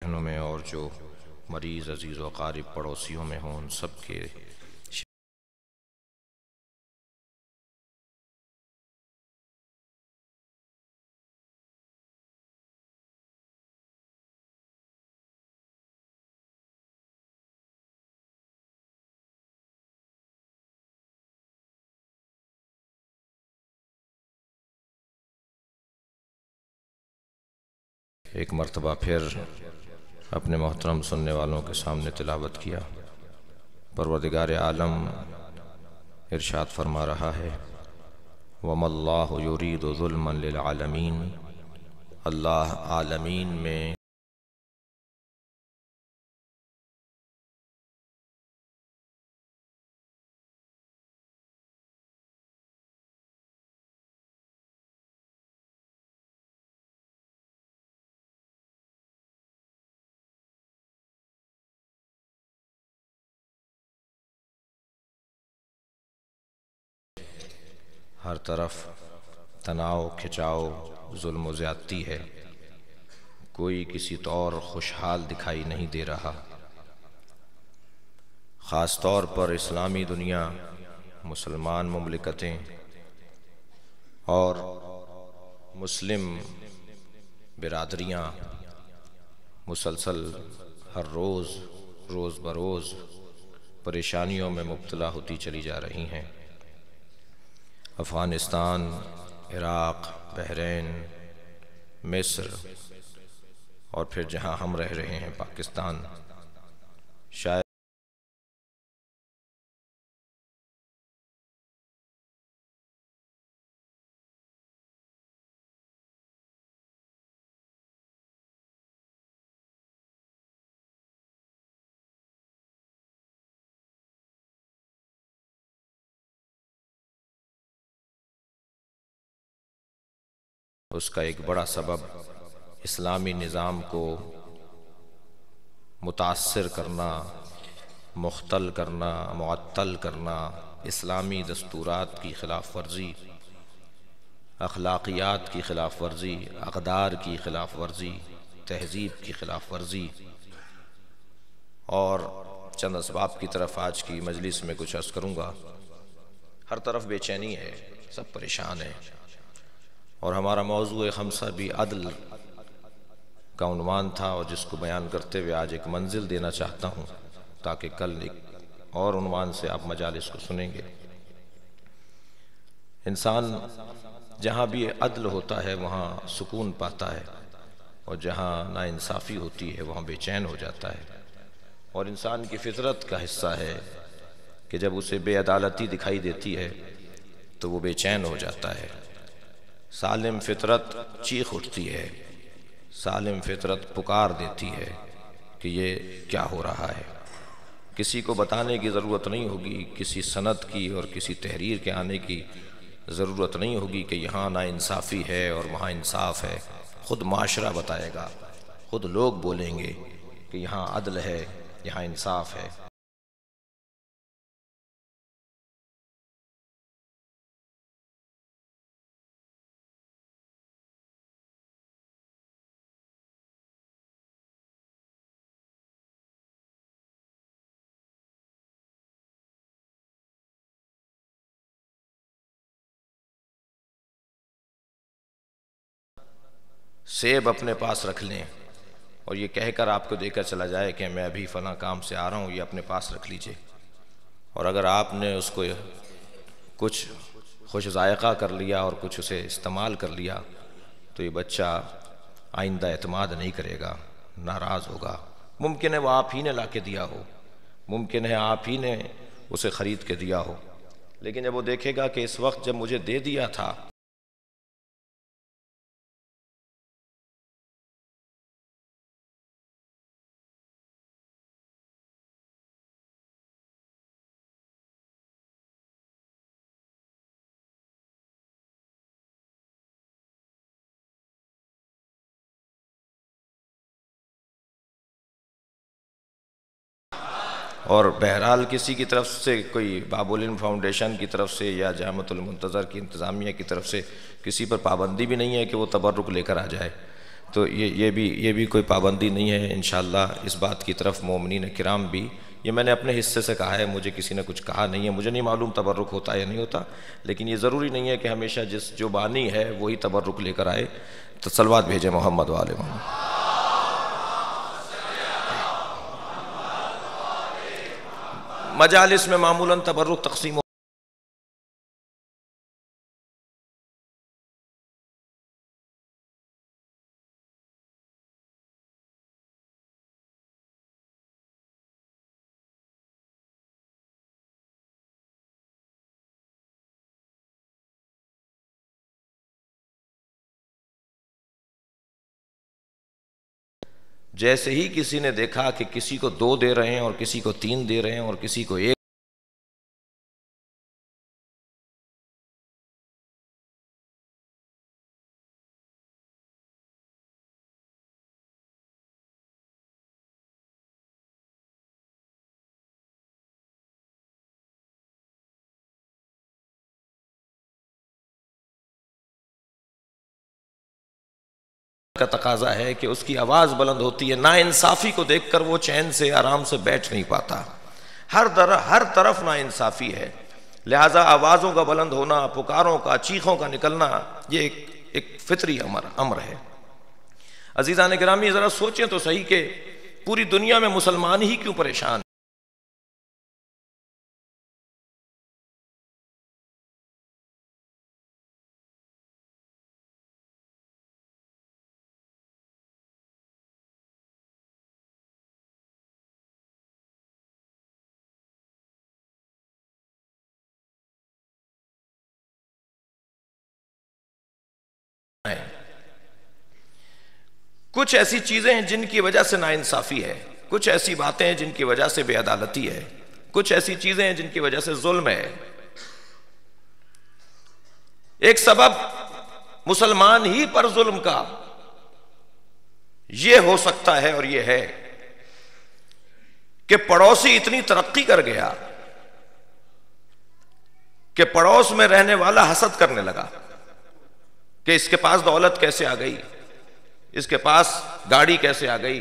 बहनों में और जो मरीज़ अजीज़ व क़ारिब पड़ोसियों में हों, उन सब के एक मरतबा फिर अपने मोहतरम सुनने वालों के सामने तिलावत किया। परवरदिगार आलम इरशाद फरमा रहा है, वमल्लाहु युरीदु ज़ुल्मन लिल आलमीन, अल्लाह आलमीन में हर तरफ तनाव खिंचाव जुल्म व ज़्यादती है। कोई किसी तौर खुशहाल दिखाई नहीं दे रहा। ख़ास तौर पर इस्लामी दुनिया, मुसलमान मुमलिकतें और मुस्लिम बिरादरियाँ मुसलसल हर रोज़ बरोज़ परेशानियों में मुब्तला होती चली जा रही हैं। अफ़गानिस्तान, इराक़, बहरीन, मिस्र और फिर जहाँ हम रह रहे हैं पाकिस्तान, शायद उसका एक बड़ा सबब इस्लामी निज़ाम को मुतासर करना, मुख्तल करना, मुअत्तल करना, इस्लामी दस्तूरात की ख़िलाफ़ वर्जी, अखलाक़ियात की ख़िलाफ़ वर्जी, अक़दार की ख़िलाफ़ वर्जी, तहज़ीब की ख़िलाफ़ वर्जी और चंद असबाब की तरफ आज की मजलिस में कुछ अर्ज़ करूँगा। हर तरफ बेचैनी है, सब परेशान हैं और हमारा मौज़ू ख़म्सा भी अदल का उन्वान था और जिसको बयान करते हुए आज एक मंजिल देना चाहता हूँ ताकि कल एक और उन्वान से आप मजालिस को सुनेंगे। इंसान जहाँ भी अदल होता है वहाँ सुकून पाता है और जहाँ नाइंसाफ़ी होती है वहाँ बेचैन हो जाता है। और इंसान की फितरत का हिस्सा है कि जब उसे बेअदालती दिखाई देती है तो वो बेचैन हो जाता है। सालिम फितरत चीख उठती है, सालिम फितरत पुकार देती है कि ये क्या हो रहा है। किसी को बताने की ज़रूरत नहीं होगी, किसी सनद की और किसी तहरीर के आने की ज़रूरत नहीं होगी कि यहाँ नाइंसाफ़ी है और वहाँ इंसाफ़ है। ख़ुद माशरा बताएगा, ख़ुद लोग बोलेंगे कि यहाँ अदल है, यहाँ इंसाफ़ है। सेब अपने पास रख लें और ये कहकर आपको देकर चला जाए कि मैं अभी फ़लाँ काम से आ रहा हूँ, ये अपने पास रख लीजिए। और अगर आपने उसको कुछ खुश ज़ायक़ा कर लिया और कुछ उसे इस्तेमाल कर लिया तो ये बच्चा आइंदा एतमाद नहीं करेगा, नाराज़ होगा। मुमकिन है वो आप ही ने ला के दिया हो, मुमकिन है आप ही ने उसे ख़रीद के दिया हो, लेकिन जब वो देखेगा कि इस वक्त जब मुझे दे दिया था और बहरहाल किसी की तरफ से, कोई बाबुल इल्म फाउंडेशन की तरफ से या जामतुल मुंतज़र की इंतज़ामिया की तरफ से किसी पर पाबंदी भी नहीं है कि वो तबर्रुक लेकर आ जाए। तो ये भी कोई पाबंदी नहीं है। इंशाअल्लाह इस बात की तरफ मोमिनीन किराम भी, ये मैंने अपने हिस्से से कहा है, मुझे किसी ने कुछ कहा नहीं है, मुझे नहीं मालूम तबर्रुक होता है या नहीं होता, लेकिन ये ज़रूरी नहीं है कि हमेशा जो बानी है वही तबर्रुक लेकर आए। तो सलवात भेजे मोहम्मद वाले मोहम्मद। मजालिस में मामूलन तबर्रुक तकसीम जैसे ही किसी ने देखा कि किसी को 2 दे रहे हैं और किसी को 3 दे रहे हैं और किसी को 1, का तकाजा है कि उसकी आवाज़ बुलंद होती है। नाइंसाफ़ी को देखकर वो चैन से आराम से बैठ नहीं पाता। हर तरफ नाइंसाफ़ी है, लिहाजा आवाज़ों का बुलंद होना, पुकारों का, चीखों का निकलना, ये एक फितरी अमर है। अज़ीज़ान गिरामी, ज़रा सोचें तो सही कि पूरी दुनिया में मुसलमान ही क्यों परेशान। कुछ ऐसी चीजें हैं जिनकी वजह से नाइंसाफी है, कुछ ऐसी बातें हैं जिनकी वजह से बेअदालती है, कुछ ऐसी चीजें हैं जिनकी वजह से जुल्म है। एक सबब मुसलमान ही पर जुल्म का यह हो सकता है और यह है कि पड़ोसी इतनी तरक्की कर गया कि पड़ोस में रहने वाला हसद करने लगा कि इसके पास दौलत कैसे आ गई, इसके पास गाड़ी कैसे आ गई,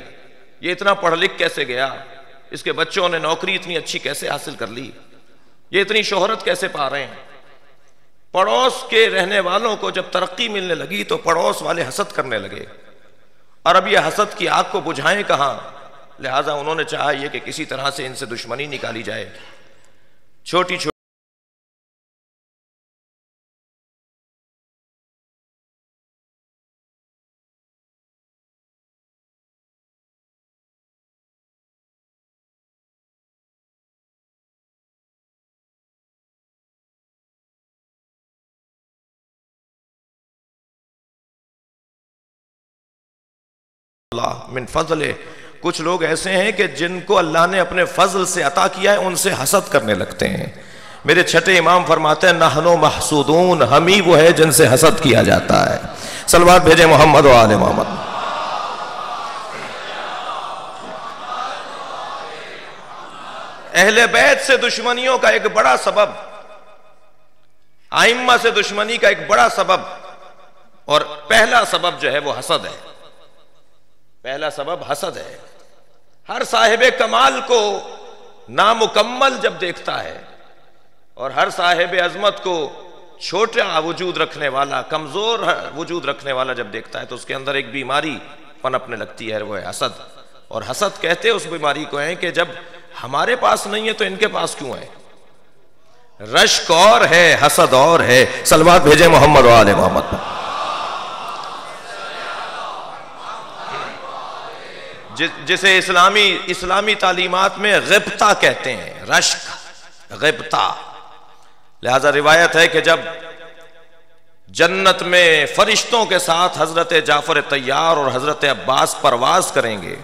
ये इतना पढ़ लिख कैसे गया, इसके बच्चों ने नौकरी इतनी अच्छी कैसे हासिल कर ली, ये इतनी शोहरत कैसे पा रहे हैं। पड़ोस के रहने वालों को जब तरक्की मिलने लगी तो पड़ोस वाले हसद करने लगे, और अब ये हसद की आग को बुझाएं कहां। लिहाजा उन्होंने चाहा ये कि किसी तरह से इनसे दुश्मनी निकाली जाए। छोटी छोटी मिन फज़ले, कुछ लोग ऐसे हैं कि जिनको अल्लाह ने अपने फजल से अता किया है उनसे हसद करने लगते हैं। मेरे छठे इमाम फरमाते हैं नहनो महसूदून, हम ही वो है जिनसे हसद किया जाता है। सलवात भेजे मोहम्मद व आले मोहम्मद। अहले बैत से दुश्मनियों का एक बड़ा सबब, आइम्मा से दुश्मनी का एक बड़ा सबब और पहला सबब जो है वो हसद है। पहला सबब हसद है। हर साहिबे कमाल को नामुकम्मल जब देखता है और हर साहिबे अजमत को छोटा वजूद रखने वाला, कमजोर वजूद रखने वाला जब देखता है तो उसके अंदर एक बीमारी पनपने लगती है, वो है हसद। और हसद कहते उस बीमारी को है कि जब हमारे पास नहीं है तो इनके पास क्यों है। रश्क और है, हसद और है। सलवात भेजे मोहम्मद व आले मोहम्मद। जिसे इस्लामी तालीमात में गिब्ता कहते हैं, रश्क, गिब्ता। लिहाजा रिवायत है कि जब जन्नत में फरिश्तों के साथ हजरत जाफर तैयार और हजरत अब्बास परवाज करेंगे,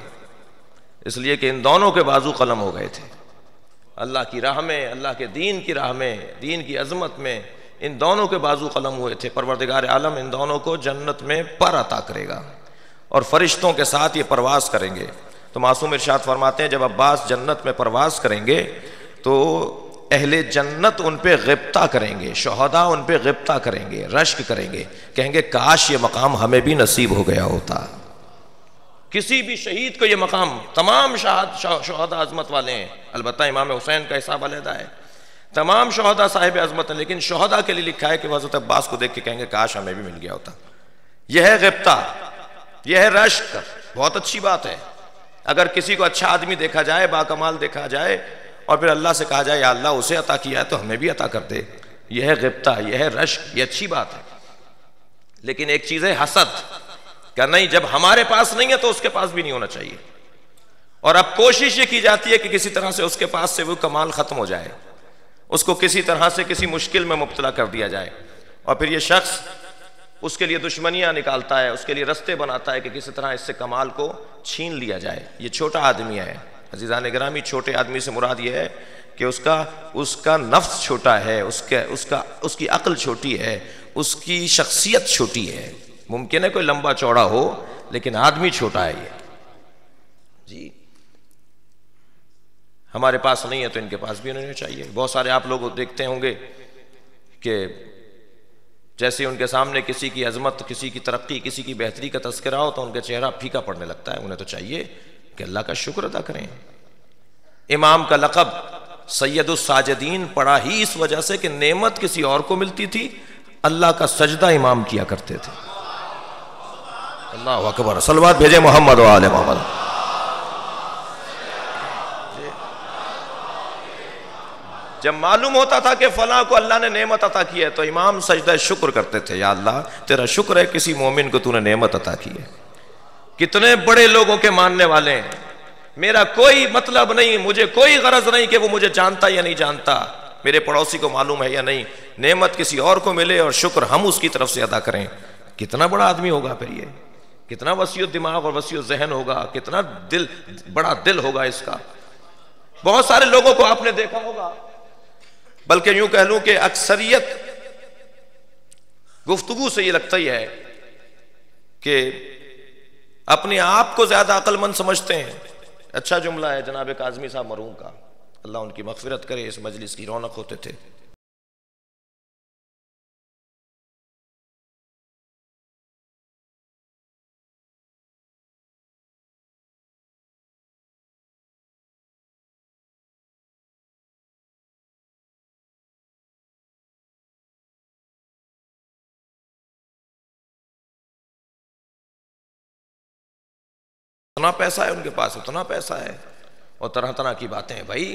इसलिए कि इन दोनों के बाजू कलम हो गए थे अल्लाह की राह में, अल्लाह के दीन की राह में, दीन की अजमत में इन दोनों के बाजू कलम हुए थे। परवरदिगार आलम इन दोनों को जन्नत में पर अता करेगा और फरिश्तों के साथ ये परवास करेंगे। तो मासूम इरशाद फरमाते हैं जब अब्बास जन्नत में परवास करेंगे तो अहले जन्नत उन पे गिब्ता करेंगे, शोहदा उन पे गिब्ता करेंगे, रश्क करेंगे, कहेंगे काश ये मकाम हमें भी नसीब हो गया होता। किसी भी शहीद को ये मकाम, तमाम शहादा अजमत वाले हैं, अलबत्ता इमाम हुसैन का हिसाब अलहदा है, तमाम शहादा साहिब अजमत हैं, लेकिन शहादा के लिए लिखा है कि हज़रत अब्बास को देख के कहेंगे काश हमें भी मिल गया होता। यह है गिफ्ता, यह है रश्क। बहुत अच्छी बात है अगर किसी को अच्छा आदमी देखा जाए, बाकमाल देखा जाए और फिर अल्लाह से कहा जाए या अल्लाह उसे अता किया है तो हमें भी अता कर दे। यह है गिफ्ता, यह है रश्क, यह अच्छी बात है। लेकिन एक चीज है हसद का, नहीं, जब हमारे पास नहीं है तो उसके पास भी नहीं होना चाहिए। और अब कोशिश ये की जाती है कि किसी तरह से उसके पास से वो कमाल खत्म हो जाए, उसको किसी तरह से किसी मुश्किल में मुब्तला कर दिया जाए, और फिर ये शख्स उसके लिए दुश्मनियां निकालता है, उसके लिए रास्ते बनाता है कि किसी तरह इससे कमाल को छीन लिया जाए। ये छोटा आदमी है अज़ीज़ान गिरामी, छोटे आदमी से मुराद ये है कि उसका नफ्स छोटा है, उसकी अक्ल छोटी है, उसकी शख्सियत छोटी है। मुमकिन है कोई लंबा चौड़ा हो लेकिन आदमी छोटा है ये जी। हमारे पास नहीं है तो इनके पास भी होने चाहिए। बहुत सारे आप लोग देखते होंगे कि जैसे उनके सामने किसी की अजमत, किसी की तरक्की, किसी की बेहतरी का तस्करा हो तो उनका चेहरा फीका पड़ने लगता है। उन्हें तो चाहिए कि अल्लाह का शुक्र अदा करें। इमाम का लक़ब सैयदुस साजिदीन पड़ा ही इस वजह से कि नेमत किसी और को मिलती थी, अल्लाह का सजदा इमाम किया करते थे। अल्लाहु अकबर, सलवात भेजे मोहम्मद व आले मोहम्मद। जब मालूम होता था कि फला को अल्लाह ने नेमत अता की है तो इमाम सजदा शुक्र करते थे, या अल्लाह तेरा शुक्र है किसी मोमिन को तूने नेमत अता की है। कितने बड़े लोगों के मानने वाले हैं, मेरा कोई मतलब नहीं, मुझे कोई गरज नहीं कि वो मुझे जानता या नहीं जानता, मेरे पड़ोसी को मालूम है या नहीं, नेमत किसी और को मिले और शुक्र हम उसकी तरफ से अदा करें। कितना बड़ा आदमी होगा फिर ये, कितना वसीयत दिमाग और वसीयत जहन होगा, कितना बड़ा दिल होगा इसका। बहुत सारे लोगों को आपने देखा होगा, बल्कि यूं कह लूं कि अक्सरियत गुफ्तगू से ये लगता ही है कि अपने आप को ज्यादा अक्लमंद समझते हैं। अच्छा जुमला है जनाब काज़मी साहब मरहूम का, अल्लाह उनकी मग़फ़िरत करे, इस मजलिस की रौनक होते थे। इतना पैसा है उनके पास, उतना पैसा है और तरह तरह की बातें हैं। भाई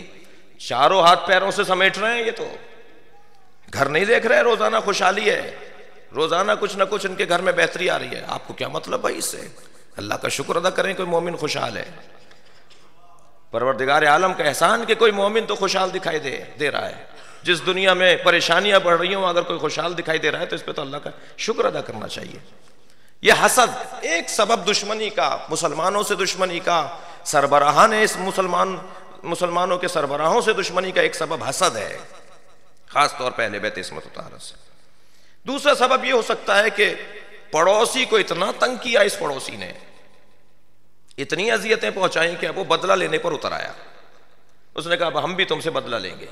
चारों हाथ पैरों से समेट रहे हैं, ये तो घर नहीं देख रहे, रोजाना खुशहाली है, रोजाना कुछ ना कुछ इनके घर में बेहतरी आ रही है। आपको क्या मतलब भाई इससे? अल्लाह का शुक्र अदा करें कोई मोमिन खुशहाल है। परवरदिगार आलम का एहसान कि कोई मोमिन तो खुशहाल दिखाई दे रहा है। जिस दुनिया में परेशानियां बढ़ रही हों अगर कोई खुशहाल दिखाई दे रहा है तो इस पर तो अल्लाह का शुक्र अदा करना चाहिए। यह हसद एक सबब दुश्मनी का, मुसलमानों से दुश्मनी का, सरबराहान इस मुसलमानों के सरबराहों से दुश्मनी का एक सबब हसद है, खास तौर पर अहले बैत इस्मत उतारा से। दूसरा सबब यह हो सकता है कि पड़ोसी को इतना तंग किया इस पड़ोसी ने, इतनी अजियतें पहुंचाई कि अब वो बदला लेने पर उतर आया। उसने कहा अब हम भी तुमसे बदला लेंगे।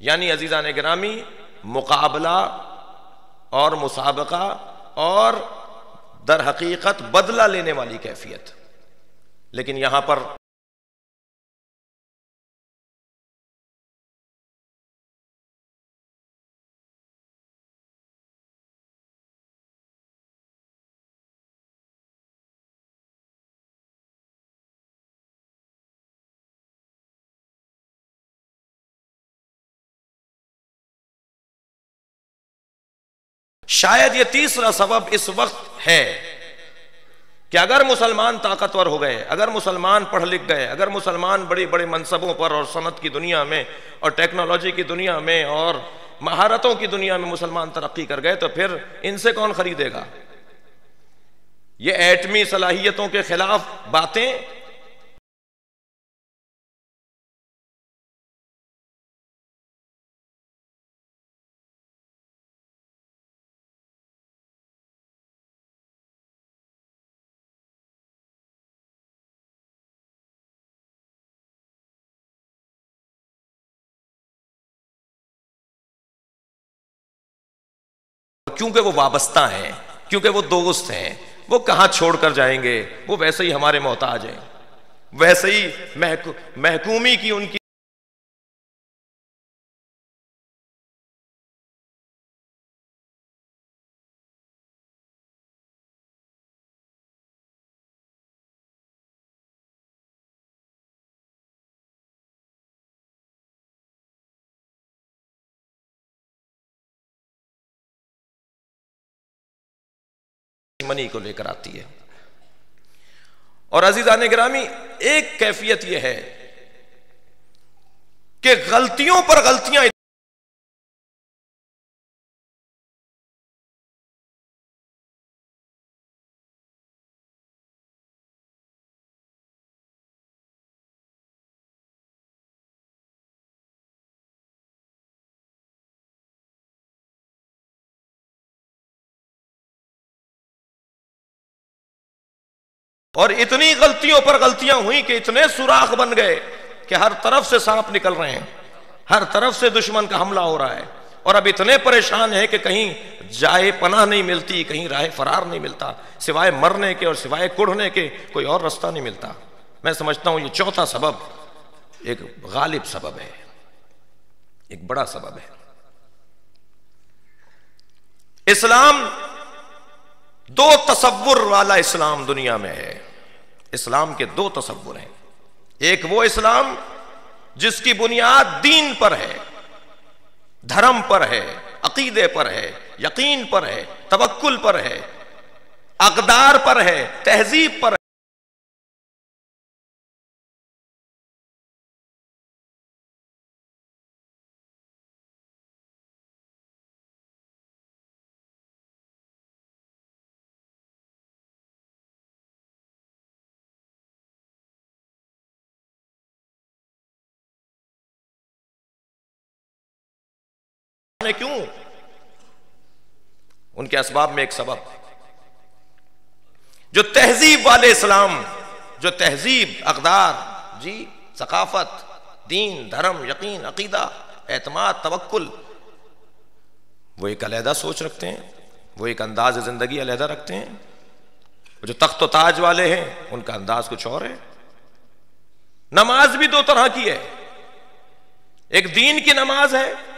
यानी अजीजान गिरामी, मुकाबला और मुसाबका और दर हकीकत बदला लेने वाली कैफियत। लेकिन यहां पर शायद ये तीसरा सबब इस वक्त है कि अगर मुसलमान ताकतवर हो गए, अगर मुसलमान पढ़ लिख गए, अगर मुसलमान बड़ी बड़ी मनसबों पर और सनत की दुनिया में और टेक्नोलॉजी की दुनिया में और महारतों की दुनिया में मुसलमान तरक्की कर गए तो फिर इनसे कौन खरीदेगा? ये एटमी सलाहियतों के खिलाफ बातें क्योंकि वो वाबस्ता हैं, क्योंकि वो दोस्त हैं, वो कहां छोड़कर जाएंगे, वो वैसे ही हमारे मोहताज हैं, वैसे ही महकूमी की उनकी मनी को लेकर आती है। और अजीजान गिरामी, एक कैफियत यह है कि गलतियों पर गलतियां, और इतनी गलतियों पर गलतियां हुई कि इतने सुराख बन गए कि हर तरफ से सांप निकल रहे हैं, हर तरफ से दुश्मन का हमला हो रहा है, और अब इतने परेशान है कि कहीं जाए पनाह नहीं मिलती, कहीं राह फरार नहीं मिलता, सिवाय मरने के और सिवाय कुढ़ने के कोई और रास्ता नहीं मिलता। मैं समझता हूं ये चौथा सबब एक गालिब सबब है, एक बड़ा सबब है। इस्लाम दो तसव्वुर वाला इस्लाम दुनिया में है। इस्लाम के दो तसव्वुर हैं। एक वो इस्लाम जिसकी बुनियाद दीन पर है, धर्म पर है, अकीदे पर है, यकीन पर है, तवक्कुल पर है, अक़दार पर है, तहजीब पर है। क्यों? उनके असबाब में एक सबब, जो तहजीब वाले इस्लाम, जो तहजीब, अक़दार, जी, सकाफत, दीन, धर्म, यकीन, अकीदा, एतमाद, तवक्कुल, वो एक अलहदा सोच रखते हैं, वो एक अंदाज जिंदगी अलहदा रखते हैं। जो तख्त ताज वाले हैं उनका अंदाज कुछ और है। नमाज भी दो तरह की है, एक दीन की नमाज है,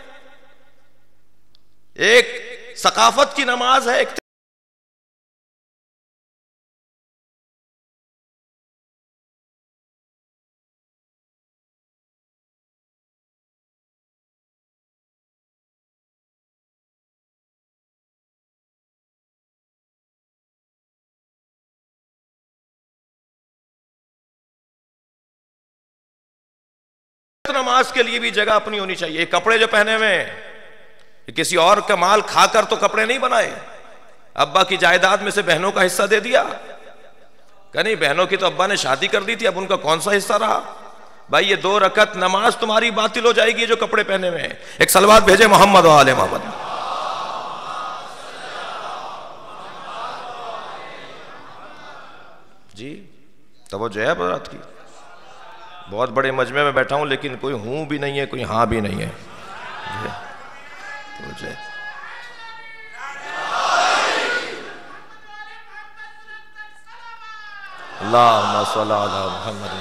एक सकाफत की नमाज है, एक नमाज के लिए भी जगह अपनी होनी चाहिए। कपड़े जो पहने हुए हैं, किसी और का माल खाकर तो कपड़े नहीं बनाए। अब्बा की जायदाद में से बहनों का हिस्सा दे दिया, कह नहीं बहनों की तो अब्बा ने शादी कर दी थी, अब उनका कौन सा हिस्सा रहा? भाई ये 2 रकत नमाज तुम्हारी बातिल हो जाएगी जो कपड़े पहने हुए हैं। एक सलवात भेजे मोहम्मद वाले मोहम्मद जी। तवज्जो है बात की। बहुत बड़े मजमे में बैठा हूं लेकिन कोई हूं भी नहीं है, कोई हां भी नहीं है। अल्लाहुम्मा सल्ली अला मुहम्मद।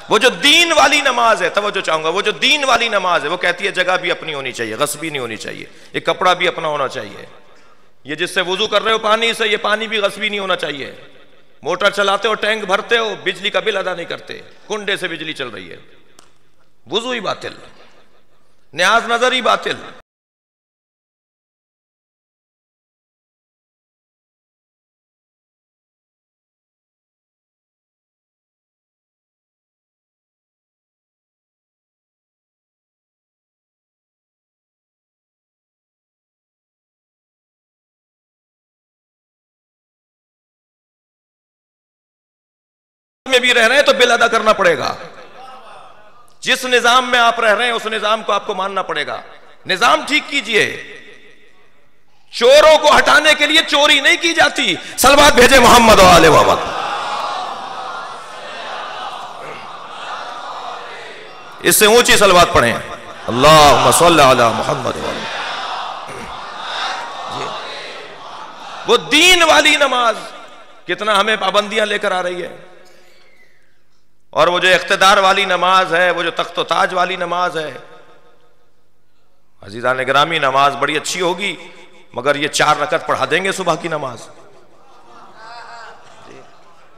वो जो दीन वाली नमाज है, तवज्जो चाहूंगा, वो जो दीन वाली नमाज है वो कहती है जगह भी अपनी होनी चाहिए, गस्बी नहीं होनी चाहिए, ये कपड़ा भी अपना होना चाहिए, ये जिससे वुजू कर रहे हो पानी से, ये पानी भी गस्बी नहीं होना चाहिए। मोटर चलाते हो, टैंक भरते हो, बिजली का बिल अदा नहीं करते, कुंडे से बिजली चल रही है, वुजू ही बातिल, न्याज नजर ही बातिल। में भी रह रहे हैं तो बिल अदा करना पड़ेगा। जिस निजाम में आप रह रहे हैं उस निजाम को आपको मानना पड़ेगा। निजाम ठीक कीजिए। चोरों को हटाने के लिए चोरी नहीं की जाती। सलवात भेजे मोहम्मद वाले मोहम्मद। इससे ऊंची सलवात पढ़ें, अल्लाहुम्मा सल्ली अला मुहम्मद। वो दीन वाली नमाज कितना हमें पाबंदियां लेकर आ रही है। और वो जो इख्तिदार वाली नमाज है, वो जो तख्तो ताज वाली नमाज है, अजीजा ने गिरामी, नमाज बड़ी अच्छी होगी मगर ये 4 रकत पढ़ा देंगे सुबह की नमाज।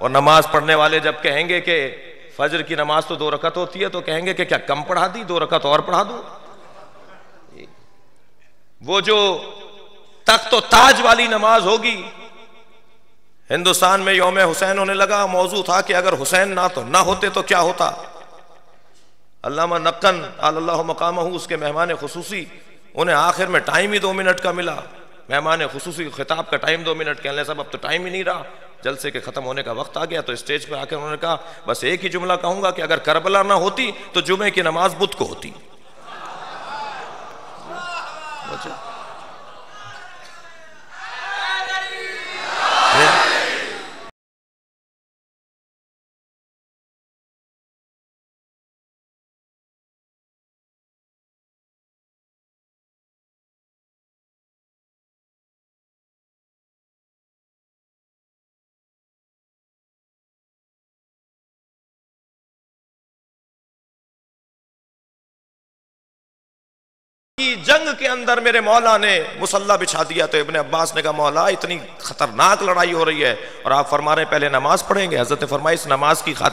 और नमाज पढ़ने वाले जब कहेंगे कि फजर की नमाज तो 2 रकत होती है, तो कहेंगे कि क्या कम पढ़ा दी, 2 रकत और पढ़ा दो। वो जो तख्तो ताज वाली नमाज होगी, हिंदुस्तान में यौम हुसैन होने लगा, मौजू था कि अगर हुसैन ना होते तो क्या होता। अल्लामा नक्कन अल्लाहु मकामहू, उसके मेहमान खुसूसी, उन्हें आखिर में टाइम ही 2 मिनट का मिला। मेहमान खुसूसी खिताब का टाइम 2 मिनट, कहने सब अब तो टाइम ही नहीं रहा, जलसे के खत्म होने का वक्त आ गया। तो स्टेज पर आकर उन्होंने कहा, बस एक ही जुमला कहूंगा कि अगर करबला ना होती तो जुमे की नमाज बुध को होती। जंग के अंदर मेरे मौला ने मुसल्ला बिछा दिया, तो इब्ने अब्बास ने कहा, मौला इतनी खतरनाक लड़ाई हो रही है और आप फरमा रहे हैं पहले नमाज पढ़ेंगे। हजरत ने फरमाया, इस नमाज की खातिर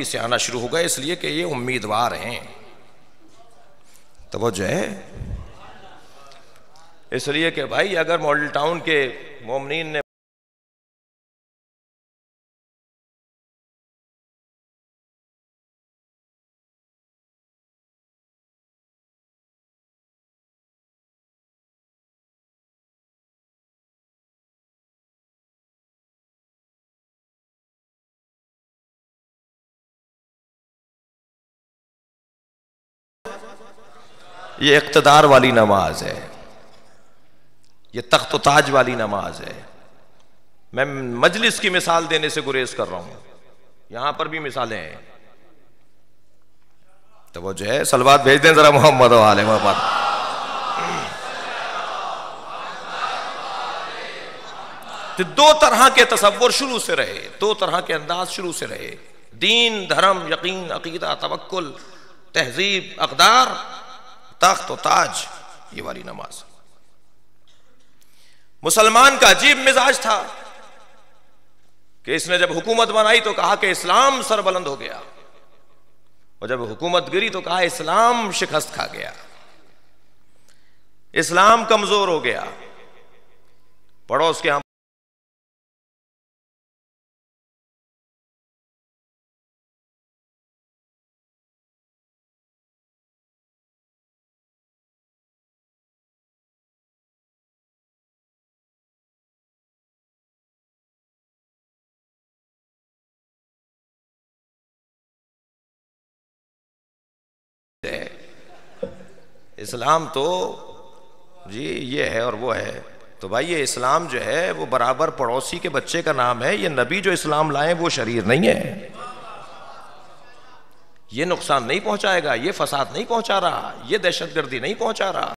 से आना शुरू हो गया, इसलिए कि ये उम्मीदवार हैं। तवज्जो है, इसलिए कि भाई अगर मॉडल टाउन के मोमिनीन ने ये इख्तिदार वाली नमाज है, ये तख्त ताज वाली नमाज है। मैं मजलिस की मिसाल देने से गुरेज कर रहा हूं, यहां पर भी मिसालें हैं। तो वो जो है, सलवात भेज दें जरा मोहम्मद वाले मोहम्मद। तो 2 तरह के तसव्वुर शुरू से रहे, 2 तरह के अंदाज शुरू से रहे, दीन, धर्म, यकीन, अकीदा, तवक्कुल, तहजीब, अक़दार, तख्त और ताज, ये वाली नमाज। मुसलमान का अजीब मिजाज था कि इसने जब हुकूमत बनाई तो कहा कि इस्लाम सरबुलंद हो गया, और जब हुकूमत गिरी तो कहा इस्लाम शिकस्त खा गया, इस्लाम कमजोर हो गया। पड़ोस के यहां इस्लाम तो जी ये है और वो है। तो भाई ये इस्लाम जो है वो बराबर पड़ोसी के बच्चे का नाम है। ये नबी जो इस्लाम लाए वो शरीर नहीं है, ये नुकसान नहीं पहुंचाएगा, ये फसाद नहीं पहुंचा रहा, ये दहशतगर्दी नहीं पहुंचा रहा।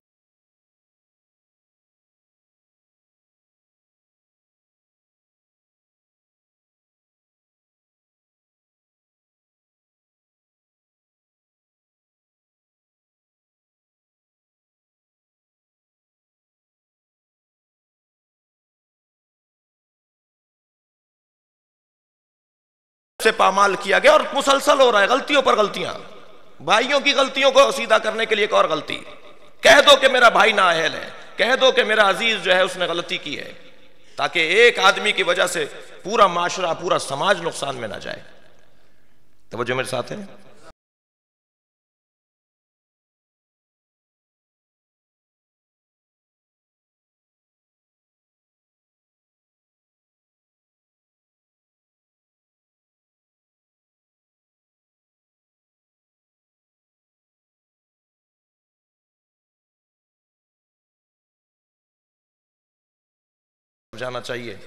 से पामाल किया गया और मुसलसल हो रहा है, गलतियों पर गलतियां। भाइयों की गलतियों को सीधा करने के लिए एक और गलती, कह दो कि मेरा भाई नाअहल है, कह दो कि मेरा अजीज जो है उसने गलती की है, ताकि एक आदमी की वजह से पूरा माशरा, पूरा समाज नुकसान में ना जाए। तवज्जो मेरे साथ है। जाना चाहिए।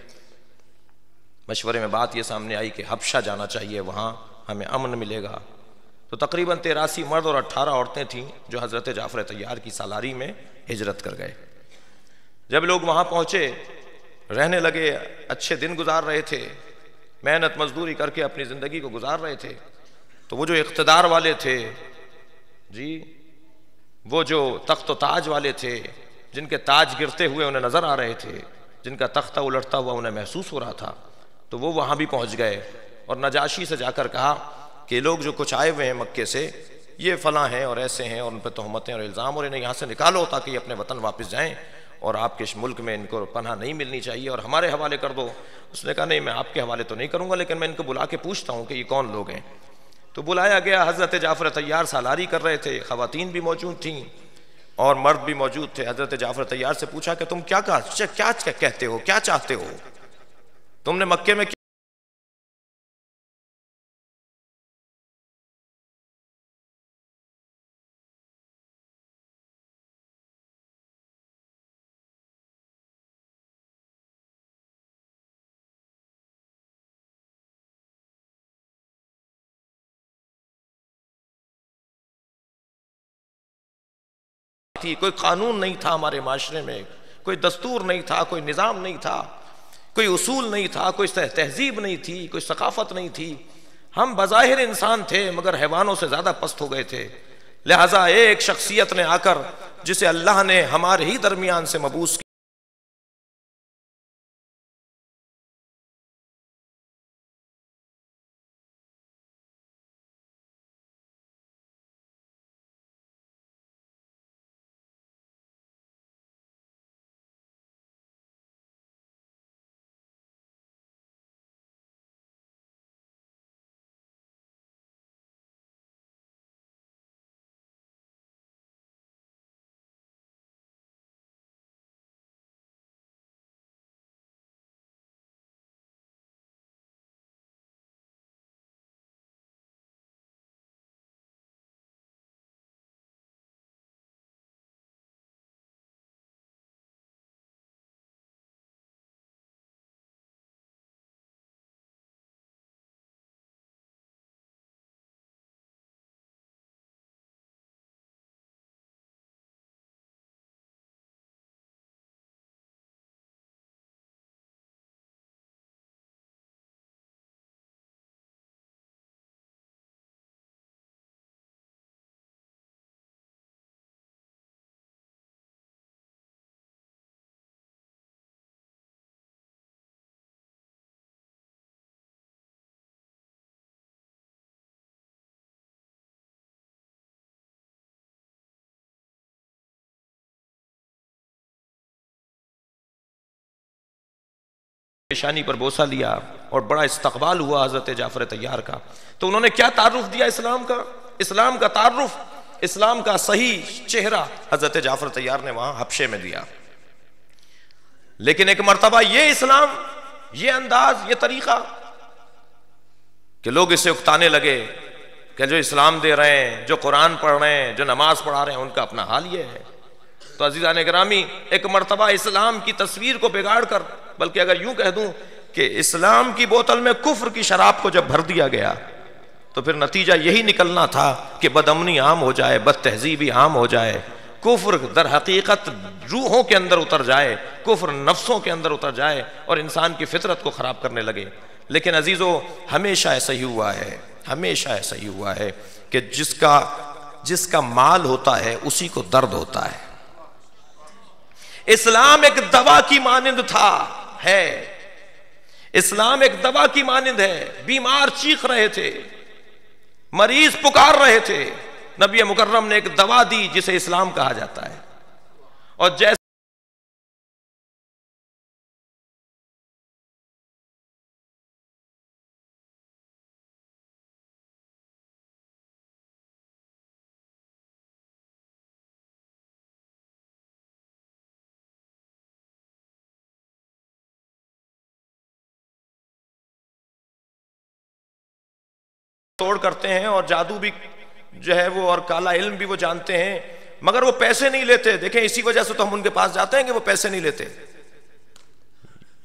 मशवरे में बात यह सामने आई कि हबशा जाना चाहिए, वहाँ हमें अमन मिलेगा। तो तकरीबन 83 मर्द और 18 औरतें थीं जो हज़रत जाफ़र तैयार की सालारी में हिजरत कर गए। जब लोग वहाँ पहुँचे, रहने लगे, अच्छे दिन गुजार रहे थे, मेहनत मजदूरी करके अपनी ज़िंदगी को गुजार रहे थे, तो वो जो इक़्तिदार वाले थे जी, वो जो तख्त ताज वाले थे, जिनके ताज गिरते हुए उन्हें नज़र आ रहे थे, जिनका तख्ता उलटता हुआ उन्हें महसूस हो रहा था, तो वो वहाँ भी पहुँच गए और नजाशी से जाकर कहा कि लोग जो कुछ आए हुए हैं मक्के से, ये फ़लाँ हैं और ऐसे हैं और उन पर तहमतें और इल्ज़ाम, और इन्हें यहाँ से निकालो ताकि ये अपने वतन वापस जाएँ और आपके इस मुल्क में इनको पनाह नहीं मिलनी चाहिए और हमारे हवाले कर दो। उसने कहा नहीं, मैं आपके हवाले तो नहीं करूँगा, लेकिन मैं इनको बुला के पूछता हूँ कि ये कौन लोग हैं। तो बुलाया गया। हज़रत जाफ़र तैयार सालारी कर रहे थे, ख़वातीन भी मौजूद थीं और मर्द भी मौजूद थे। हज़रत जाफ़र तैयार से पूछा कि तुम क्या कहते हो, क्या चाहते हो, तुमने मक्के में थी, कोई कानून नहीं था हमारे माशरे में, कोई दस्तूर नहीं था, कोई निज़ाम नहीं था, कोई उसूल नहीं था, कोई तहजीब नहीं थी, कोई सकाफत नहीं थी। हम बज़ाहिर इंसान थे मगर हैवानों से ज़्यादा पस्त हो गए थे। लिहाजा एक शख्सियत ने आकर, जिसे अल्लाह ने हमारे ही दरमियान से मबूस पेशानी पर बोसा लिया और बड़ा इस्तकबाल हुआ हज़रत जाफ़र तैयार का। तो उन्होंने क्या तारुफ दिया इस्लाम का, इस्लाम का तारुफ, इस्लाम का सही चेहरा हज़रत जाफ़र तैयार ने वहां हबशे में दिया। लेकिन एक मर्तबा ये इस्लाम, ये अंदाज, ये तरीका कि लोग इसे उकताने लगे कि जो इस्लाम दे रहे हैं, जो कुरान पढ़ रहे हैं, जो नमाज पढ़ा रहे हैं, उनका अपना हाल ये है। तो अजीज़ान गिरामी, एक मर्तबा इस्लाम की तस्वीर को बिगाड़ कर, बल्कि अगर यूं कह दूं कि इस्लाम की बोतल में कुफ्र की शराब को जब भर दिया गया, तो फिर नतीजा यही निकलना था कि बदअमनी आम हो जाए, बद तहजीबी आम हो जाए, कुफ्र दर हकीकत रूहों के अंदर उतर जाए, कुफ्र नफ्सों के अंदर उतर जाए और इंसान की फितरत को ख़राब करने लगे। लेकिन अजीज़ों, हमेशा ऐसा ही हुआ है, हमेशा ऐसा ही हुआ है कि जिसका माल होता है उसी को दर्द होता है। इस्लाम एक दवा की मानिंद था, है, इस्लाम एक दवा की मानिंद है। बीमार चीख रहे थे, मरीज पुकार रहे थे, नबी मुकर्रम ने एक दवा दी जिसे इस्लाम कहा जाता है। और जैसे तोड़ करते हैं और जादू भी जो है वो और काला इल्म भी वो जानते हैं, मगर वो पैसे नहीं लेते। देखें, इसी वजह से तो हम उनके पास जाते हैं कि वो पैसे नहीं लेते।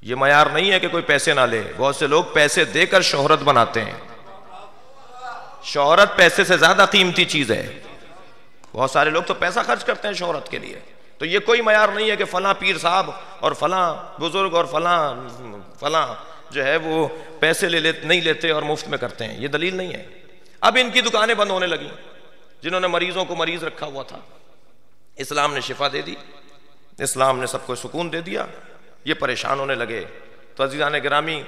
ये मयार नहीं है कि कोई पैसे ना ले। बहुत से लोग पैसे देकर शोहरत बनाते हैं। शोहरत पैसे से ज्यादा कीमती चीज है। बहुत सारे लोग तो पैसा खर्च करते हैं शोहरत के लिए। तो ये कोई मयार नहीं है कि फलां पीर साहब और फलां बुजुर्ग और फलां जो है वो पैसे नहीं लेते और मुफ्त में करते हैं। ये दलील नहीं है। अब इनकी दुकानें बंद होने लगी। जिन्होंने मरीजों को मरीज रखा हुआ था, इस्लाम ने शिफा दे दी, इस्लाम ने सबको सुकून दे दिया, ये परेशान होने लगे। तो अजीज़ान गिरामी,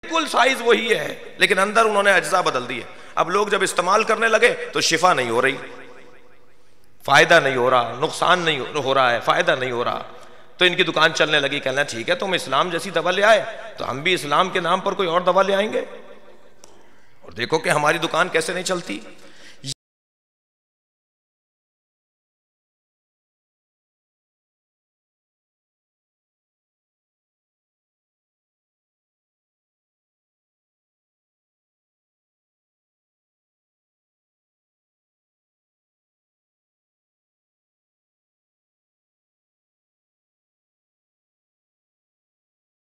बिल्कुल साइज वही है, लेकिन अंदर उन्होंने अज्जा बदल दिए। अब लोग जब इस्तेमाल करने लगे तो शिफा नहीं हो रही, फायदा नहीं हो रहा, नुकसान नहीं हो रहा है, फायदा नहीं हो रहा। तो इनकी दुकान चलने लगी। कहना ठीक है, तुम इस्लाम जैसी दवा ले आए तो हम भी इस्लाम के नाम पर कोई और दवा ले आएंगे, और देखो कि हमारी दुकान कैसे नहीं चलती।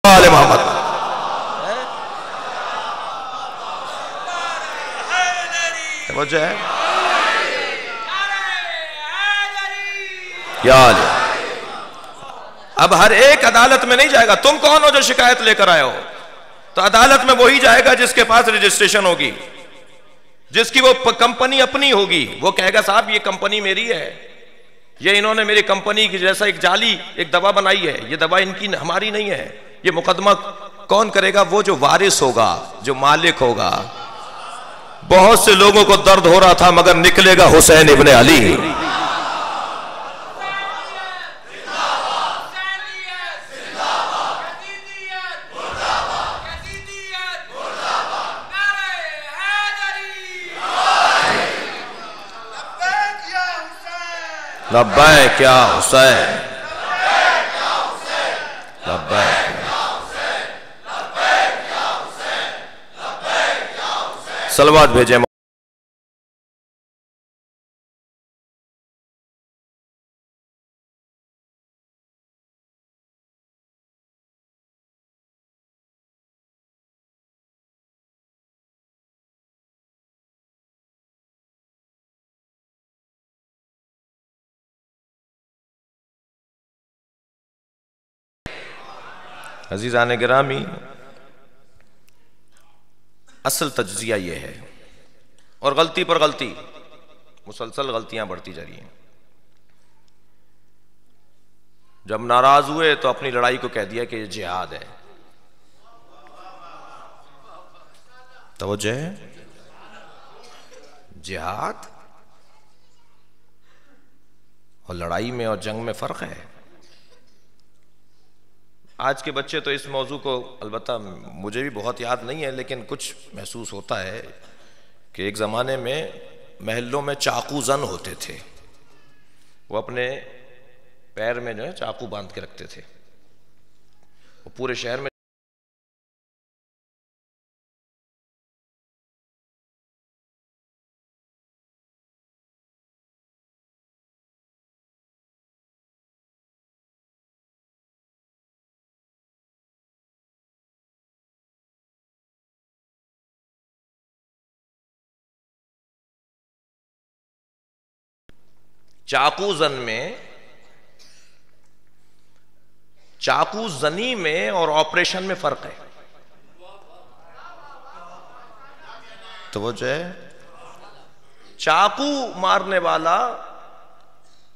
मोहम्मद है क्या? अब हर एक अदालत में नहीं जाएगा। तुम कौन हो जो शिकायत लेकर आए हो? तो अदालत में वही जाएगा जिसके पास रजिस्ट्रेशन होगी, जिसकी वो कंपनी अपनी होगी। वो कहेगा साहब ये कंपनी मेरी है, ये इन्होंने मेरी कंपनी की जैसा एक जाली एक दवा बनाई है, ये दवा इनकी हमारी नहीं है। ये मुकदमा कौन करेगा? वो जो वारिस होगा, जो मालिक होगा। बहुत से लोगों को दर्द हो रहा था, मगर निकलेगा हुसैन इब्ने अली। लब्बैक या हुसैन, लब्बैक। सलवात भेजे। अजीज़ान गिरामी, असल तज्जिया ये है, और गलती पर गलती, मुसलसल गलतियां बढ़ती जा रही हैं। जब नाराज हुए तो अपनी लड़ाई को कह दिया कि ये जिहाद है। तवज्जो है? जिहाद और लड़ाई में और जंग में फर्क है। आज के बच्चे तो इस मौजू को, अलबत्ता मुझे भी बहुत याद नहीं है, लेकिन कुछ महसूस होता है कि एक ज़माने में महल्लों में चाकू जन होते थे। वो अपने पैर में जो है चाकू बांध के रखते थे। वो पूरे शहर में चाकू जन में, चाकू जनी में और ऑपरेशन में फर्क है। तो वो जो है चाकू मारने वाला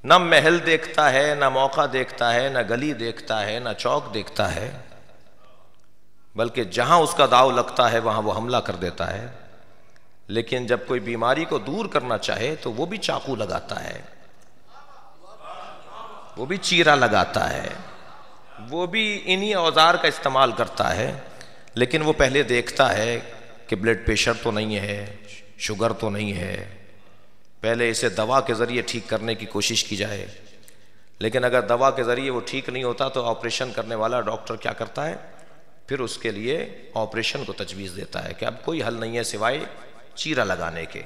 ना महल देखता है, ना मौका देखता है, ना गली देखता है, ना चौक देखता है, बल्कि जहां उसका दाव लगता है वहां वो हमला कर देता है। लेकिन जब कोई बीमारी को दूर करना चाहे तो वो भी चाकू लगाता है, वो भी चीरा लगाता है, वो भी इन्हीं औजार का इस्तेमाल करता है। लेकिन वो पहले देखता है कि ब्लड प्रेशर तो नहीं है, शुगर तो नहीं है, पहले इसे दवा के ज़रिए ठीक करने की कोशिश की जाए, लेकिन अगर दवा के ज़रिए वो ठीक नहीं होता तो ऑपरेशन करने वाला डॉक्टर क्या करता है, फिर उसके लिए ऑपरेशन को तजवीज़ देता है कि अब कोई हल नहीं है सिवाय चीरा लगाने के।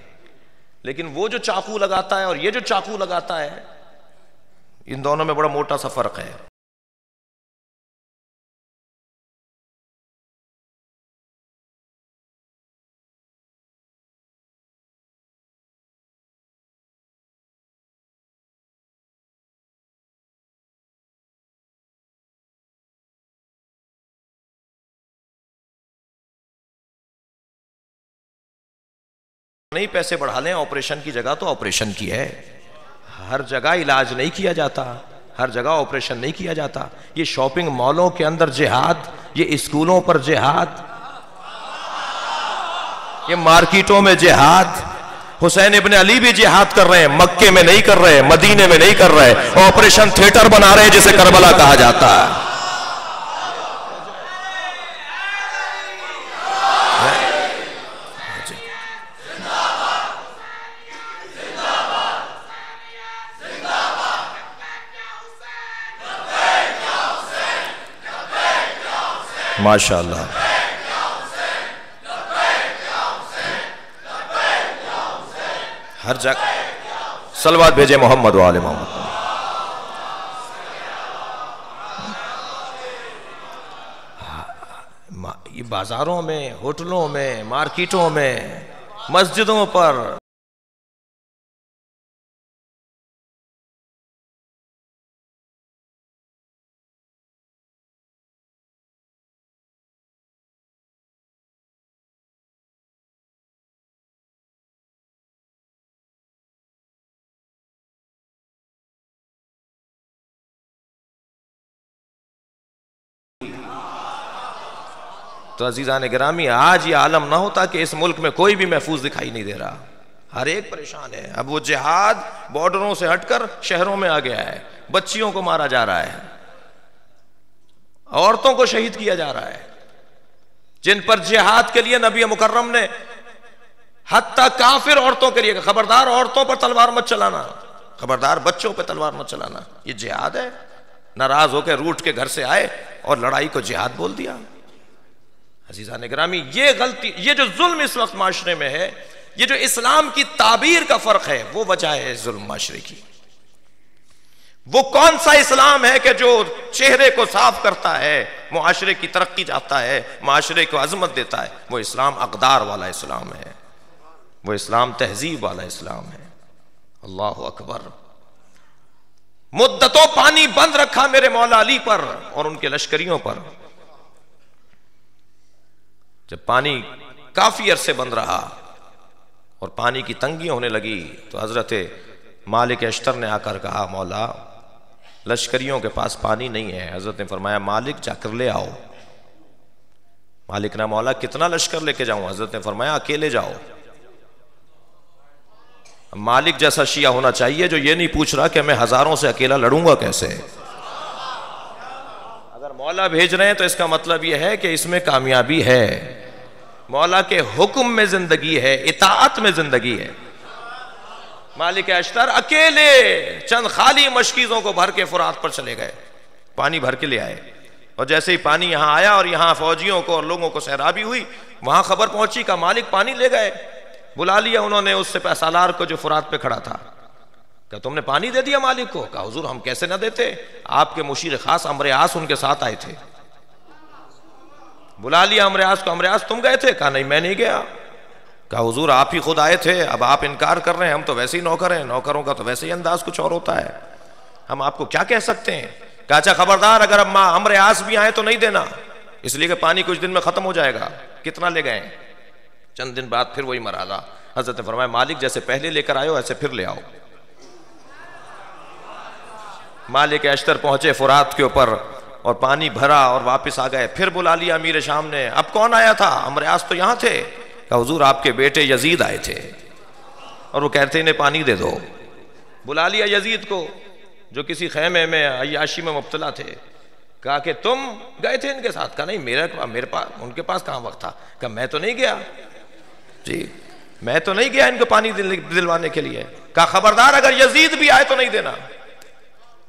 लेकिन वो जो चाकू लगाता है और ये जो चाकू लगाता है, इन दोनों में बड़ा मोटा सा फ़र्क है। नहीं पैसे बढ़ा लें ऑपरेशन की जगह तो ऑपरेशन की है। हर जगह इलाज नहीं किया जाता, हर जगह ऑपरेशन नहीं किया जाता। ये शॉपिंग मॉलों के अंदर जिहाद, ये स्कूलों पर जिहाद, ये मार्केटों में जिहाद। हुसैन इब्ने अली भी जिहाद कर रहे हैं, मक्के में नहीं कर रहे, मदीने में नहीं कर रहे, ऑपरेशन थिएटर बना रहे हैं जिसे करबला कहा जाता है। माशाअल्लाह, हर जगह सलवात भेजे मोहम्मद वाले मोहम्मद। ये बाजारों में, होटलों में, मार्केटों में, मस्जिदों पर तो अजीज़ान गिरामी, आज ये आलम ना होता कि इस मुल्क में कोई भी महफूज दिखाई नहीं दे रहा, हर एक परेशान है। अब वो जिहाद बॉर्डरों से हटकर शहरों में आ गया है, बच्चियों को मारा जा रहा है, औरतों को शहीद किया जा रहा है, जिन पर जिहाद के लिए नबी मुकर्रम ने हत्ता काफिर औरतों के लिए खबरदार औरतों पर तलवार मत चलाना, खबरदार बच्चों पर तलवार मत चलाना, ये जिहाद है। नाराज होकर रूठ के घर से आए और लड़ाई को जिहाद बोल दिया। अज़ीज़ान गिरामी, ये गलती, ये जो जुल्म इस वक्त माशरे में है, ये जो इस्लाम की ताबीर का फर्क है, वो वजह है जुल्म माशरे की। वो कौन सा इस्लाम है कि जो चेहरे को साफ करता है, मुआशरे की तरक्की चाहता है, माशरे को अजमत देता है? वो इस्लाम अक़दार वाला इस्लाम है, वो इस्लाम तहजीब वाला इस्लाम है। अल्लाह अकबर। मुद्दतों पानी बंद रखा मेरे मौला अली पर और उनके लश्करियों पर। जब पानी काफी अरसे बंद रहा और पानी की तंगी होने लगी तो हजरत मालिक अश्तर ने आकर कहा, मौला लश्करियों के पास पानी नहीं है। हजरत ने फरमाया, मालिक जाकर ले आओ। मालिक ने, मौला कितना लश्कर लेके जाऊं? हजरत ने फरमाया, अकेले जाओ। मालिक जैसा शिया होना चाहिए जो ये नहीं पूछ रहा कि मैं हजारों से अकेला लड़ूंगा कैसे। अगर मौला भेज रहे हैं तो इसका मतलब यह है कि इसमें कामयाबी है, मौला के हुक्म में जिंदगी है, इताअत में जिंदगी है। मालिक अश्तर अकेले चंद खाली मशकीजों को भर के फुरात पर चले गए, पानी भर के ले आए। और जैसे ही पानी यहां आया और यहां फौजियों को और लोगों को सैराबी हुई, वहां खबर पहुंची का मालिक पानी ले गए। बुला लिया उन्होंने उससे पैसालार को जो फुरात पे खड़ा था। क्या तुमने पानी दे दिया मालिक को? कहा, हुजूर हम कैसे ना देते, आपके मुशीर खास अमर आस उनके साथ आए थे। बुला लिया अमर आस को, अमर आस तुम गए थे? कहा, नहीं मैं नहीं गया। कहा, हुजूर आप ही खुद आए थे, अब आप इनकार कर रहे हैं, हम तो वैसे ही नौकर हैं, नौकरों का तो वैसे ही अंदाज कुछ और होता है, हम आपको क्या कह सकते हैं। कहा, अच्छा खबरदार अगर अब अमर आस भी आए तो नहीं देना, इसलिए कि पानी कुछ दिन में खत्म हो जाएगा। कितना ले गए? चंद दिन बाद फिर वही मराला। हजरत ने फरमाया, मालिक जैसे पहले लेकर आए हो ऐसे फिर ले आओ। मालिक अश्तर पहुंचे फुरात के ऊपर और पानी भरा और वापस आ गए। फिर बुला लिया अमीर शाम ने। अब कौन आया था? अमर आस तो यहां थे। कहा, हुजूर आपके बेटे यजीद आए थे और वो कहते इन्हें पानी दे दो। बुला लिया यजीद को जो किसी खैमे में अय्याशी में मुब्तला थे। कहा कि तुम गए थे इनके साथ? कहा, नहीं मेरे पास उनके पास कहां वक्त था। कहा, मैं तो नहीं गया जी, मैं तो नहीं गया इनको पानी दिलवाने के लिए। कहा खबरदार अगर यजीद भी आए तो नहीं देना।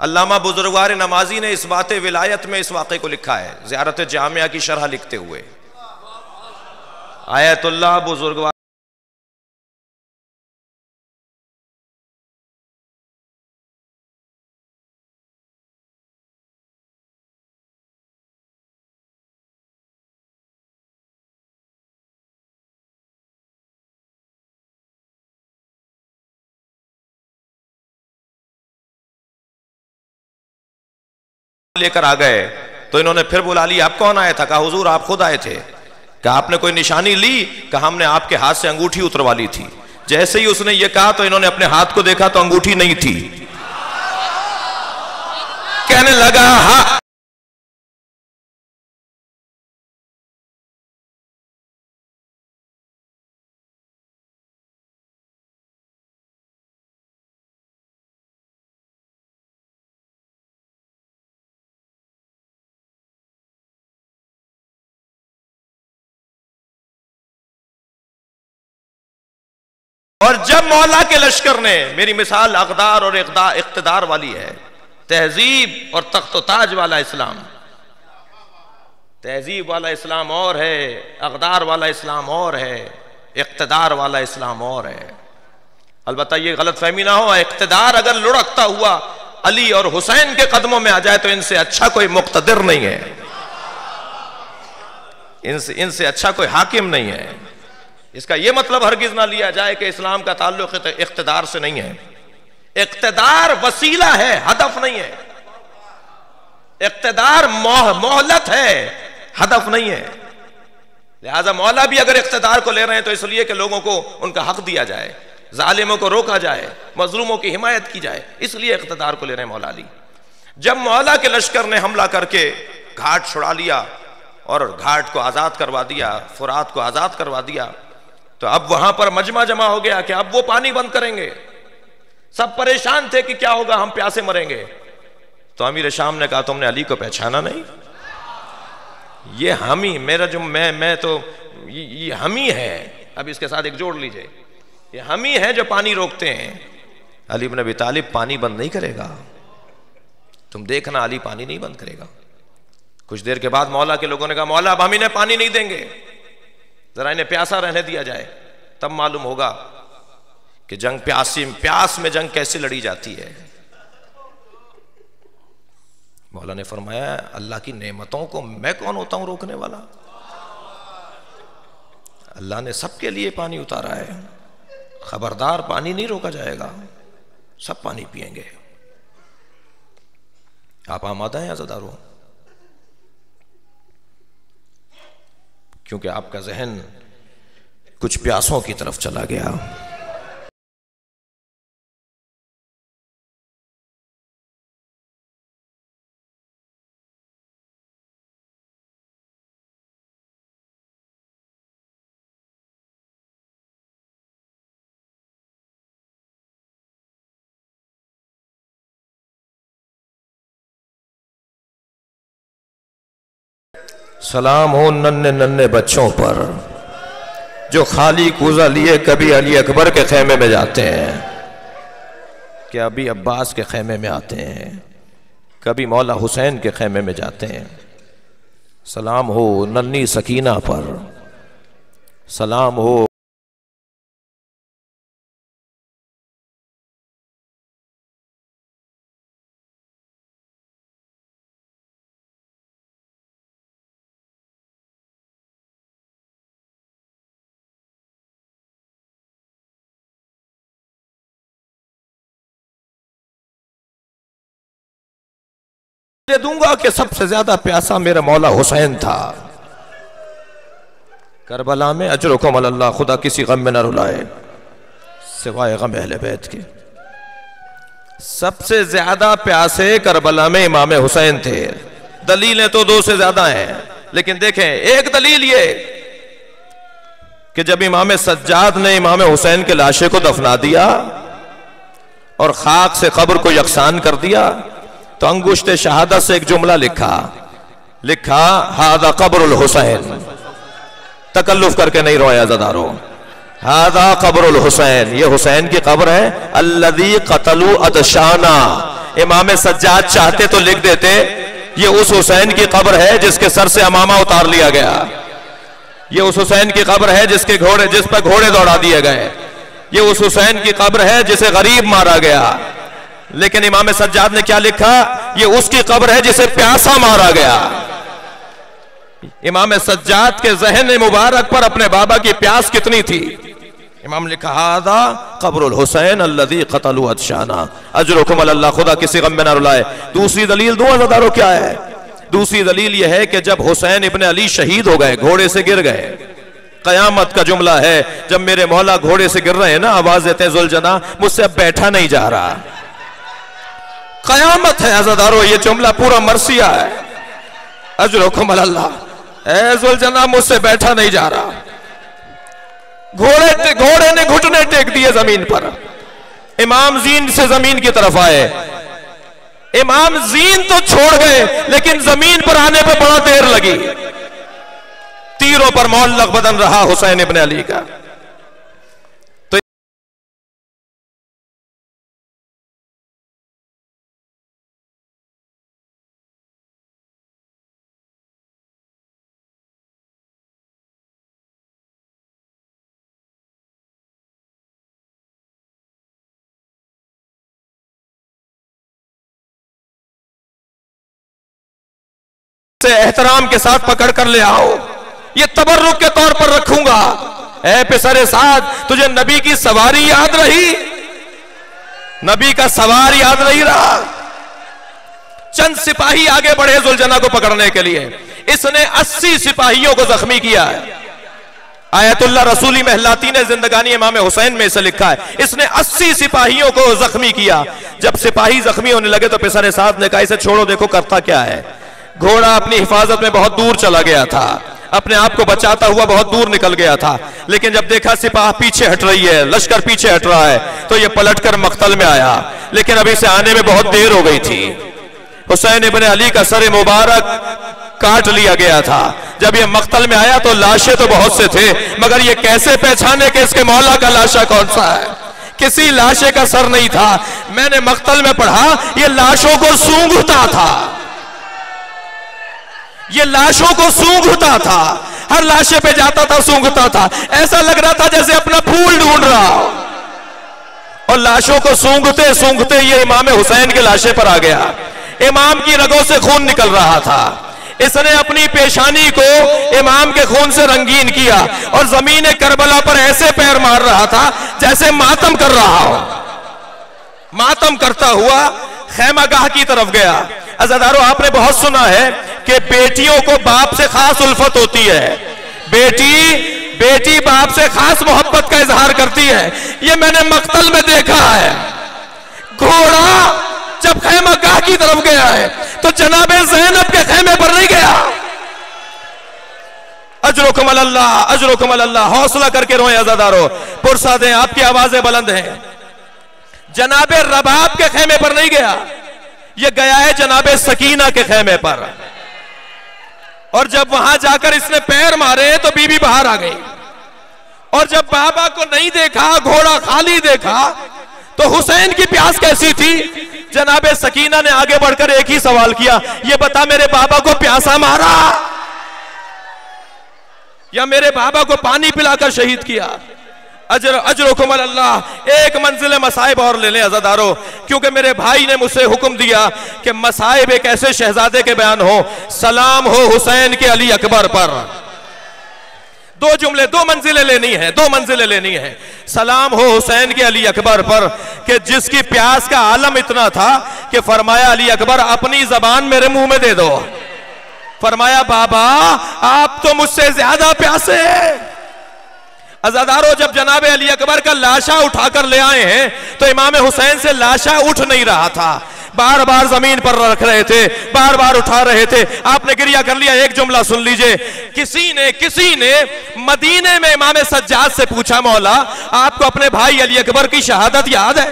अल्लामा बुजुर्गवार नमाजी ने इस बात विलायत में इस वाक़े को लिखा है, ज़ियारत जामिया की शरह लिखते हुए। आयतुल्लाह बुजुर्गवार लेकर आ गए तो इन्होंने फिर बुला लिया, आप कौन आया था? कहा हुजूर आप खुद आए थे। कहा आपने कोई निशानी ली? कहा हमने आपके हाथ से अंगूठी उतरवा ली थी। जैसे ही उसने ये कहा तो इन्होंने अपने हाथ को देखा तो अंगूठी नहीं थी। कहने लगा हाँ और जब मौला के लश्कर ने, मेरी मिसाल अक़दार और इक़्तिदार वाली है, तहजीब और तख्त ताज वाला इस्लाम। तहजीब वाला इस्लाम और है, अक़दार वाला इस्लाम और है, इक़्तिदार वाला इस्लाम और है। अलबत्ता ये गलत फहमी ना हो, इक़्तिदार अगर लुढ़कता हुआ अली और हुसैन के कदमों में आ जाए तो इनसे अच्छा कोई मुक़्तदिर नहीं है, इनसे अच्छा कोई हाकिम नहीं है। इसका यह मतलब हरगिज ना लिया जाए कि इस्लाम का ताल्लुक इक़्तिदार से नहीं है। इक़्तिदार वसीला है, हदफ नहीं है। इक़्तिदार मोहलत है, हदफ नहीं है। लिहाजा मौला भी अगर इक़्तिदार को ले रहे हैं तो इसलिए कि लोगों को उनका हक दिया जाए, जालिमों को रोका जाए, मजलूमों की हिमायत की जाए, इसलिए इक़्तिदार को ले रहे हैं मौला अली। जब मौला के लश्कर ने हमला करके घाट छुड़ा लिया और घाट को आजाद करवा दिया, फुरात को आजाद करवा दिया, तो अब वहां पर मजमा जमा हो गया कि अब वो पानी बंद करेंगे। सब परेशान थे कि क्या होगा, हम प्यासे मरेंगे। तो अमीर शाम ने कहा तुमने अली को पहचाना नहीं? ये हम ही, मेरा जो मैं तो ये हम ही है। अब इसके साथ एक जोड़ लीजिए, ये हम ही है जो पानी रोकते हैं। अली इब्न अबी तालिब पानी बंद नहीं करेगा, तुम देखना अली पानी नहीं बंद करेगा। कुछ देर के बाद मौला के लोगों ने कहा मौला अब हम इन्हें पानी नहीं देंगे, जरा इन्हें प्यासा रहने दिया जाए, तब मालूम होगा कि जंग प्यास में जंग कैसे लड़ी जाती है। मौला ने फरमाया अल्लाह की नेमतों को मैं कौन होता हूं रोकने वाला? अल्लाह ने सबके लिए पानी उतारा है, खबरदार पानी नहीं रोका जाएगा, सब पानी पिएंगे। आप आमादा हैं अज़ादारों? क्योंकि आपका जहन कुछ प्यासों की तरफ चला गया। सलाम हो नन्हे नन्हे बच्चों पर जो खाली कूजा लिए कभी अली अकबर के खेमे में जाते हैं, कि अभी अब्बास के खेमे में आते हैं, कभी मौला हुसैन के खेमे में जाते हैं। सलाम हो नन्ही सकीना पर, सलाम हो दे दूंगा कि सबसे ज्यादा प्यासा मेरा मौला हुसैन था। करबला में अजरुकुम अल्लाह, खुदा किसी गम में न रुलाए सिवाय गम अहले बैत के। सबसे ज्यादा प्यासे करबला में इमाम हुसैन थे। दलीलें तो दो से ज्यादा हैं, लेकिन देखें एक दलील ये कि जब इमाम सज्जाद ने इमाम हुसैन के लाशे को दफना दिया और खाक से कब्र को यकसान कर दिया तो अंगुश्ते शहादत से एक जुमला लिखा हादा कब्रुल हुसैन। तकल्लुफ करके नहीं रोया ज़दारो, हादा कब्रुल हुसैन, ये हुसैन की कब्र है। अल्लज़ी क़तलू अदशाना, इमाम सज्जाद चाहते तो लिख देते ये उस हुसैन की कब्र है जिसके सर से अमामा उतार लिया गया, ये उस हुसैन की कब्र है जिस पर घोड़े दौड़ा दिए गए, ये उस हुसैन की कब्र है जिसे गरीब मारा गया। लेकिन इमाम सज्जाद ने क्या लिखा, ये उसकी कब्र है जिसे प्यासा मारा गया। इमाम सज्जाद के ज़हन मुबारक पर अपने बाबा की प्यास कितनी थी। इमाम लिखा हादा कब्रुल हुसैन अल्लज़ी क़तलू अदशाना अजरुकुम अल्लाह, खुदा किसी गम में ना रुलाए। दूसरी दलील दो अज़ादारों क्या है? दूसरी दलील यह है कि जब हुसैन इब्ने अली शहीद हो गए, घोड़े से गिर गए, कयामत का जुमला है, जब मेरे मौला घोड़े से गिर रहे हैं ना, आवाज देते हैं जुलजना मुझसे अब बैठा नहीं जा रहा। कयामत है अज़ादारों, ये जुमला पूरा मरसिया है। अजरुकुम अल्लाह, ए जुलजना मुझसे बैठा नहीं जा रहा। घोड़े ने घुटने टेक दिए जमीन पर। इमाम जीन से जमीन की तरफ आए। इमाम जीन तो छोड़ गए, लेकिन जमीन पर आने पर बड़ा देर लगी। तीरों पर मुअल्लक बदन रहा हुसैन इब्ने अली का। तो से एहतराम के साथ पकड़ कर ले आओ, ये तबर्रुक के तौर पर रखूंगा। ऐ पिसरे साद, तुझे नबी की सवारी याद रही? नबी का सवार याद नहीं रहा? चंद सिपाही आगे बढ़े जुलजना को पकड़ने के लिए, इसने 80 सिपाहियों को जख्मी किया है। आयतुल्लाह रसूली महलाती ने जिंदगानी इमाम हुसैन में इसे लिखा है, इसने 80 सिपाहियों को जख्मी किया। जब सिपाही जख्मी होने लगे तो पिसरे साद ने कहा इसे छोड़ो, देखो करता क्या है। घोड़ा अपनी हिफाजत में बहुत दूर चला गया था, अपने आप को बचाता हुआ बहुत दूर निकल गया था। लेकिन जब देखा सिपाह पीछे हट रही है, लश्कर पीछे हट रहा है, तो ये पलटकर मख्तल में आया। लेकिन अभी से आने में बहुत देर हो गई थी। हुसैन इब्ने अली का सर मुबारक काट लिया गया था। जब ये मख्तल में आया तो लाशें तो बहुत से थे, मगर ये कैसे पहचाने कि इसके मौला का लाशा कौन सा है? किसी लाशे का सर नहीं था। मैंने मख्तल में पढ़ा ये लाशों को सूंघता था, ये लाशों को सूंघता था, हर लाशे पे जाता था, सूंघता था। ऐसा लग रहा था जैसे अपना फूल ढूंढ रहा हो। और लाशों को सूंघते सूंघते ये इमाम हुसैन के लाशे पर आ गया। इमाम की रगों से खून निकल रहा था। इसने अपनी पेशानी को इमाम के खून से रंगीन किया और जमीन करबला पर ऐसे पैर मार रहा था जैसे मातम कर रहा हो। मातम करता हुआ खैमागाह की तरफ गया। अज़ादारों, आपने बहुत सुना है कि बेटियों को बाप से खास उल्फत होती है। बेटी बाप से खास मोहब्बत का इजहार करती है। ये मैंने मक्तल में देखा है। घोड़ा जब खैमागाह की तरफ गया है तो जनाबे ज़ैनब के खैमे पर नहीं गया। अजरुकुम अल्लाह, अजरुकुम अल्लाह, हौसला करके रोए अज़ादारों, पुरसा दें, आपकी आवाजें बुलंद हैं। जनाबे रबाब के खैमे पर नहीं गया, ये गया है जनाबे सकीना के खैमे पर। और जब वहां जाकर इसने पैर मारे तो बीबी बाहर आ गई। और जब बाबा को नहीं देखा, घोड़ा खाली देखा, तो हुसैन की प्यास कैसी थी? जनाबे सकीना ने आगे बढ़कर एक ही सवाल किया, ये बता मेरे बाबा को प्यासा मारा या मेरे बाबा को पानी पिलाकर शहीद किया? अजरुकुम अल्लाह। एक मंजिल मसाइब और ले लें अज़ादारों, क्योंकि मेरे भाई ने मुझसे हुक्म दिया कि मसाइब एक ऐसे शहजादे के बयान हो। सलाम हो हुसैन के अली अकबर पर। दो जुमले, दो मंजिलें लेनी है, दो मंजिलें लेनी है। सलाम हो हुसैन के अली अकबर पर कि जिसकी प्यास का आलम इतना था कि फरमाया अली अकबर अपनी जबान मेरे मुंह में दे दो। फरमाया बाबा आप तो मुझसे ज्यादा प्यासे हैं। अज़ादारों, जब जनाब अली अकबर का लाशा उठाकर ले आए हैं तो इमाम हुसैन से लाशा उठ नहीं रहा था। बार बार जमीन पर रख रहे थे, बार बार उठा रहे थे। आपने गिरिया कर लिया। एक जुमला सुन लीजिए। किसी ने मदीने में इमाम सज्जाद से पूछा, मौला आपको अपने भाई अली अकबर की शहादत याद है?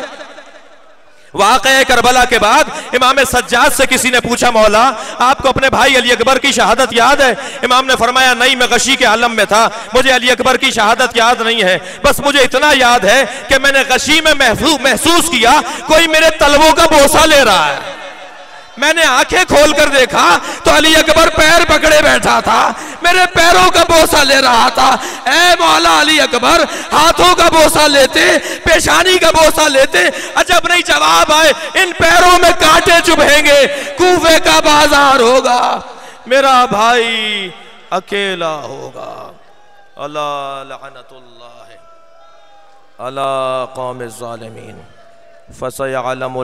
वाक़या करबला के बाद इमाम सज्जाद से किसी ने पूछा, मौला आपको अपने भाई अली अकबर की शहादत याद है? इमाम ने फरमाया, नहीं, मैं गशी के आलम में था, मुझे अली अकबर की शहादत याद नहीं है। बस मुझे इतना याद है कि मैंने गशी में महसूस किया कोई मेरे तलवों का बोसा ले रहा है। मैंने आंखें खोलकर देखा तो अली अकबर पैर पकड़े बैठा था, मेरे पैरों का बोसा ले रहा था। ऐ मौला अली अकबर, हाथों का बोसा लेते, पेशानी का बोसा लेते, अजब नहीं जवाब आए, इन पैरों में कांटे चुभेंगे, कूफे का बाजार होगा, मेरा भाई अकेला होगा। अला लअनतुल्लाह अला कौम ज़ालिमीन फसयअलमु